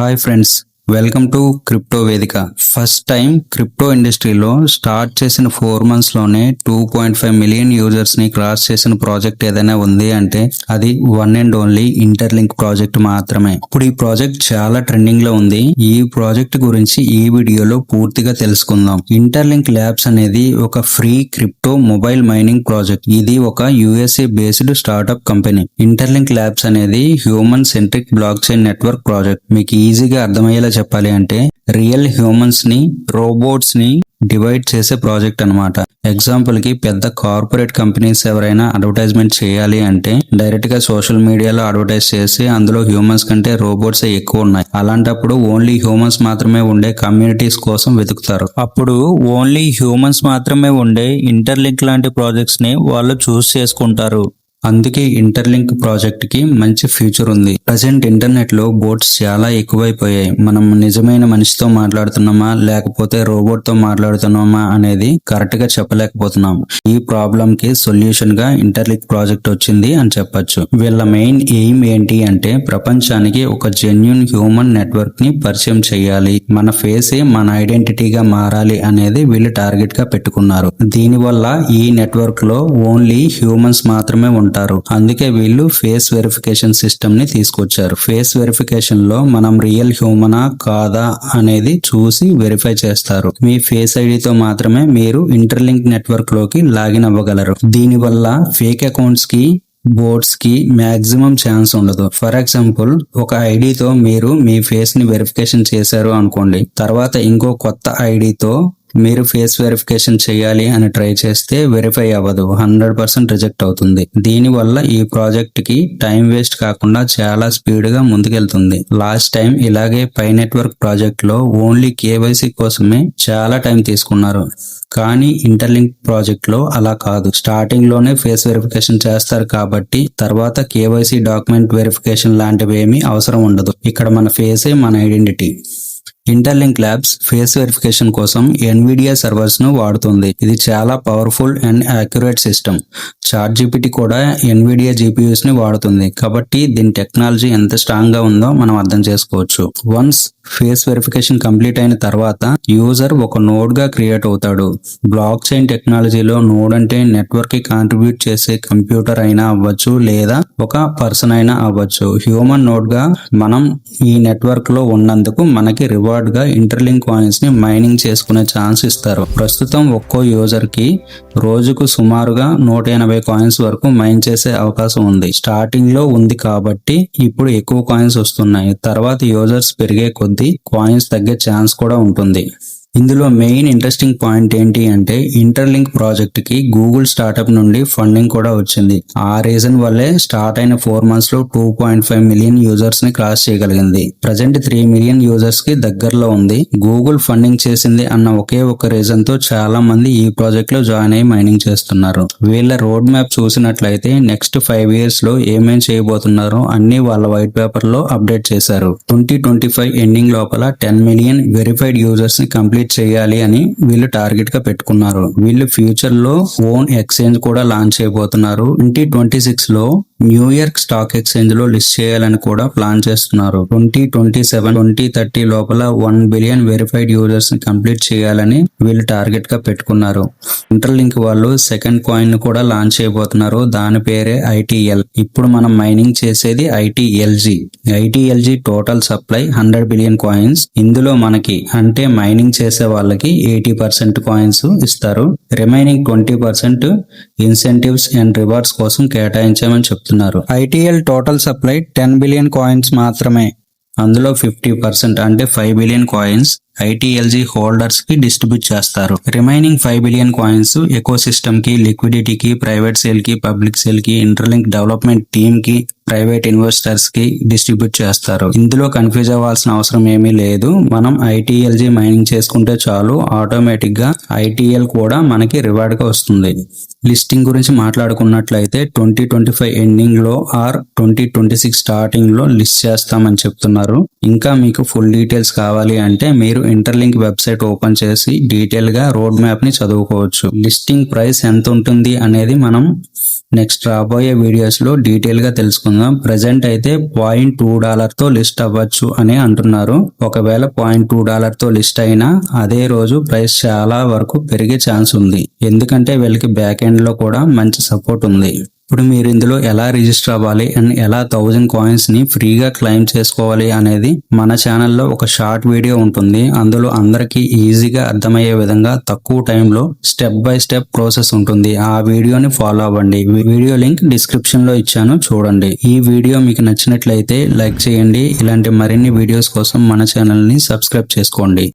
Hi friends, welcome to crypto వేదిక. First time crypto ఇండస్ట్రీలో start చేసిన 4 months లోనే 2.5 మిలియన్ యూజర్స్ ని క్రాస్ చేసిన ప్రాజెక్ట్ ఏదైనా ఉంది అంటే అది one and only interlink project మాత్రమే. ఇప్పుడు ఈ ప్రాజెక్ట్ చాలా ట్రెండింగ్ లో ఉంది. ఈ ప్రాజెక్ట్ గురించి ఈ వీడియోలో పూర్తిగా తెలుసుకుందాం. ఇంటర్లింక్ ల్యాబ్స్ అనేది ఒక free crypto mobile mining project. ఇది ఒక USA based startup company. Interlink Labs అనేది human centric blockchain network project. మీకు ఈజీగా అర్థమయ్యేలా చెప్పాలి అంటే రియల్ హ్యూమన్స్ ని రోబోట్స్ ని డివైడ్ చేసే ప్రాజెక్ట్ అన్నమాట. ఎగ్జాంపుల్ కి పెద్ద కార్పొరేట్ కంపెనీస్ ఎవరైనా అడ్వర్టైజ్మెంట్ చేయాలి అంటే డైరెక్ట్ గా సోషల్ మీడియాలో అడ్వర్టైజ్ చేసి అందులో హ్యూమన్స్ కంటే రోబోట్స్ ఎక్కువ ఉన్నాయి. అలాంటప్పుడు ఓన్లీ హ్యూమన్స్ మాత్రమే ఉండే కమ్యూనిటీస్ కోసం వెతుకుతారు. అప్పుడు ఓన్లీ హ్యూమన్స్ మాత్రమే ఉండే ఇంటర్లింక్ లాంటి ప్రాజెక్ట్స్ ని వాళ్ళు చూస్ చేసుకుంటారు. అందుకే ఇంటర్లింక్ ప్రాజెక్ట్ కి మంచి ఫ్యూచర్ ఉంది. ప్రజెంట్ ఇంటర్నెట్ లో బోట్స్ చాలా ఎక్కువైపోయాయి. మనం నిజమైన మనిషితో మాట్లాడుతున్నామా లేకపోతే రోబోట్ తో మాట్లాడుతున్నామా అనేది కరెక్ట్ గా చెప్పలేకపోతున్నాం. ఈ ప్రాబ్లం కి సొల్యూషన్ గా ఇంటర్లింక్ ప్రాజెక్ట్ వచ్చింది అని చెప్పొచ్చు. వీళ్ళ మెయిన్ ఎయిమ్ ఏంటి అంటే ప్రపంచానికి ఒక జెన్యూన్ హ్యూమన్ నెట్వర్క్ ని పరిచయం చేయాలి. మన ఫేసే మన ఐడెంటిటీగా మారాలి అనేది వీళ్ళు టార్గెట్ గా పెట్టుకున్నారు. దీనివల్ల ఈ నెట్వర్క్ లో ఓన్లీ హ్యూమన్స్ మాత్రమే ఉంటారు. అందుకే వీళ్ళు ఫేస్ వెరిఫికేషన్ సిస్టమ్ ని తీసుకొచ్చారు. ఫేస్ వెరిఫికేషన్ లో మనం రియల్ హ్యూమనా కాదా అనేది చూసి వెరిఫై చేస్తారు. మీ ఫేస్ ఐడితో మాత్రమే మీరు ఇంటర్లింక్ నెట్వర్క్ లోకి లాగిన్ అవ్వగలరు. దీనివల్ల ఫేక్ అకౌంట్స్ కి బోట్స్ కి మాక్సిమం ఛాన్స్ ఉండదు. ఫర్ ఎగ్జాంపుల్, ఒక ఐడితో మీరు మీ ఫేస్ ని వెరిఫికేషన్ చేశారు అనుకోండి, తర్వాత ఇంకో కొత్త ఐడితో మీరు ఫేస్ వెరిఫికేషన్ చేయాలి అని ట్రై చేస్తే వెరిఫై అవ్వదు, 100% రిజెక్ట్ అవుతుంది. దీనివల్ల ఈ ప్రాజెక్ట్ కి టైం వేస్ట్ కాకుండా చాలా స్పీడ్ గా ముందుకెళ్తుంది. లాస్ట్ టైం ఇలాగే పై నెట్వర్క్ ప్రాజెక్ట్ లో ఓన్లీ KYC కోసమే చాలా టైం తీసుకున్నారు. కానీ ఇంటర్లింక్ ప్రాజెక్ట్ లో అలా కాదు. స్టార్టింగ్ లోనే ఫేస్ వెరిఫికేషన్ చేస్తారు కాబట్టి తర్వాత KYC డాక్యుమెంట్ వెరిఫికేషన్ లాంటివి ఏమీ అవసరం ఉండదు. ఇక్కడ మన ఫేసే మన identity. Interlink labs face verification కోసం NVIDIA సర్వర్స్ ను వాడుతుంది. ఇది చాలా powerful and accurate system. ChatGPT కూడా NVIDIA GPUs ని వాడుతుంది. కాబట్టి దీని టెక్నాలజీ ఎంత స్ట్రాంగ్ గా ఉందో మనం అర్థం చేసుకోవచ్చు. వన్స్ ఫేస్ వెరిఫికేషన్ కంప్లీట్ అయిన తర్వాత యూజర్ ఒక నోడ్ గా క్రియేట్ అవుతాడు. బ్లాక్ చైన్ టెక్నాలజీలో నోడ్ అంటే నెట్వర్క్ కి కాంట్రిబ్యూట్ చేసే కంప్యూటర్ అయినా అవ్వచ్చు లేదా ఒక పర్సన్ అయినా అవ్వచ్చు. హ్యూమన్ నోడ్ గా మనం ఈ నెట్వర్క్ లో ఉన్నందుకు మనకి రివార్డ్ గా ఇంటర్లింక్ కాయిన్స్ ని మైనింగ్ చేసుకునే ఛాన్స్ ఇస్తారు. ప్రస్తుతం ఒక్కో యూజర్ కి రోజుకు సుమారుగా 180 కాయిన్స్ వరకు మైన్ చేసే అవకాశం ఉంది. స్టార్టింగ్ లో ఉంది కాబట్టి ఇప్పుడు ఎక్కువ కాయిన్స్ వస్తున్నాయి. తర్వాత యూజర్స్ పెరిగే కొద్దీ కాయిన్స్ తగ్గే ఛాన్స్ కూడా ఉంటుంది. ఇందులో మెయిన్ ఇంట్రెస్టింగ్ పాయింట్ ఏంటి అంటే ఇంటర్లింక్ ప్రాజెక్ట్ కి గూగుల్ స్టార్ట్అప్ నుండి ఫండింగ్ కూడా వచ్చింది. ఆ రీజన్ వల్లే స్టార్ట్ అయిన 4 months లో 2.5 మిలియన్ యూజర్స్ ని క్రాస్ చేయగలిగింది. ప్రజెంట్ 3 మిలియన్ యూజర్స్ కి దగ్గరలో ఉంది. గూగుల్ ఫండింగ్ చేసింది అన్న ఒకే ఒక రీజన్ తో చాలా మంది ఈ ప్రాజెక్ట్ లో జాయిన్ అయ్యి మైనింగ్ చేస్తున్నారు. వీళ్ళ రోడ్ మ్యాప్ చూసినట్లయితే నెక్స్ట్ 5 years లో ఏమేం చేయబోతున్నారో అన్ని వాళ్ళ వైట్ పేపర్ లో అప్డేట్ చేశారు. 2025 ఎండింగ్ లోపల 10 మిలియన్ వెరిఫైడ్ యూజర్స్ ని కంప్లీట్ చేయాలి అని వీళ్ళు టార్గెట్ గా పెట్టుకున్నారు. వీళ్ళు ఫ్యూచర్ లో ఓన్ ఎక్స్చేంజ్ కూడా లాంచ్ చేయబోతున్నారు. 2026 లో న్యూయార్క్ స్టాక్ ఎక్స్చేంజ్ లో లిస్ట్ చేయాలని కూడా ప్లాన్ చేస్తున్నారు. 2027, 2030 లోపల 1 బిలియన్ వెరిఫైడ్ యూజర్స్ ని కంప్లీట్ చేయాలని వీళ్ళు టార్గెట్ గా పెట్టుకున్నారు. ఇంటర్లింక్ వాళ్ళు సెకండ్ కాయిన్ ను కూడా లాంచ్ చేయబోతున్నారు. దాని పేరే ITL. ఇప్పుడు మనం మైనింగ్ చేసేది ITLG total supply 100 billion coins. ఇందులో మనకి అంటే మైనింగ్ చేసే వాళ్ళకి 80% కాయిన్స్ ఇస్తారు. రిమైనింగ్ 20% ఇన్సెంటివ్స్ అండ్ రివార్డ్స్ కోసం కేటాయించామని చెప్తున్నారు. ITL total supply 10 billion coins మాత్రమే. అందులో 50% అంటే 5 బిలియన్ కాయిన్స్ ITLG హోల్డర్స్ కి డిస్ట్రిబ్యూట్ చేస్తారు. Remaining 5 billion coins eco system కి, లిక్విడిటీకి, ప్రైవేట్ సేల్ కి, పబ్లిక్ సేల్ కి, ఇంటర్లింక్ డెవలప్మెంట్ టీమ్ కి, ప్రైవేట్ ఇన్వెస్టర్స్ కి డిస్ట్రిబ్యూట్ చేస్తారు. ఇందులో కన్ఫ్యూజ్ అవ్వాల్సిన అవసరం ఏమీ లేదు. మనం ITLG మైనింగ్ చేసుకుంటే చాలు, ఆటోమేటిక్ గా ITL కూడా మనకి రివార్డ్ గా వస్తుంది. లిస్టింగ్ గురించి మాట్లాడుకున్నట్లయితే 2025 ఎండింగ్ లో ఆర్ 2026 స్టార్టింగ్ లో లిస్ట్ చేస్తామని చెప్తున్నారు. ఇంకా మీకు ఫుల్ డీటెయిల్స్ కావాలి అంటే మీరు ఇంటర్లింక్ వెబ్సైట్ ఓపెన్ చేసి డీటెయిల్ గా రోడ్ మ్యాప్ ని చదువుకోవచ్చు. లిస్టింగ్ ప్రైస్ ఎంత ఉంటుంది అనేది మనం నెక్స్ట్ రాబోయే వీడియోస్ లో డీటెయిల్ గా తెలుసుకుందాం. ప్రెసెంట్ అయితే $0.2 తో లిస్ట్ అవ్వచ్చు అని అంటున్నారు. ఒకవేళ $0.2 తో లిస్ట్ అయినా అదే రోజు ప్రైస్ చాలా వరకు పెరిగే ఛాన్స్ ఉంది. ఎందుకంటే వీళ్ళకి బ్యాక్ ఎండ్ లో కూడా మంచి సపోర్ట్ ఉంది. ఇప్పుడు మీరు ఇందులో ఎలా రిజిస్టర్ అవ్వాలి అండ్ ఎలా 1000 కాయిన్స్ ని ఫ్రీగా క్లెయిమ్ చేసుకోవాలి అనేది మన ఛానల్లో ఒక షార్ట్ వీడియో ఉంటుంది. అందులో అందరికీ ఈజీగా అర్థమయ్యే విధంగా తక్కువ టైంలో స్టెప్ బై స్టెప్ ప్రాసెస్ ఉంటుంది. ఆ వీడియోని ఫాలో అవ్వండి. వీడియో లింక్ డిస్క్రిప్షన్ లో ఇచ్చాను, చూడండి. ఈ వీడియో మీకు నచ్చినట్లయితే లైక్ చేయండి. ఇలాంటి మరిన్ని వీడియోస్ కోసం మన ఛానల్ ని సబ్స్క్రైబ్ చేసుకోండి.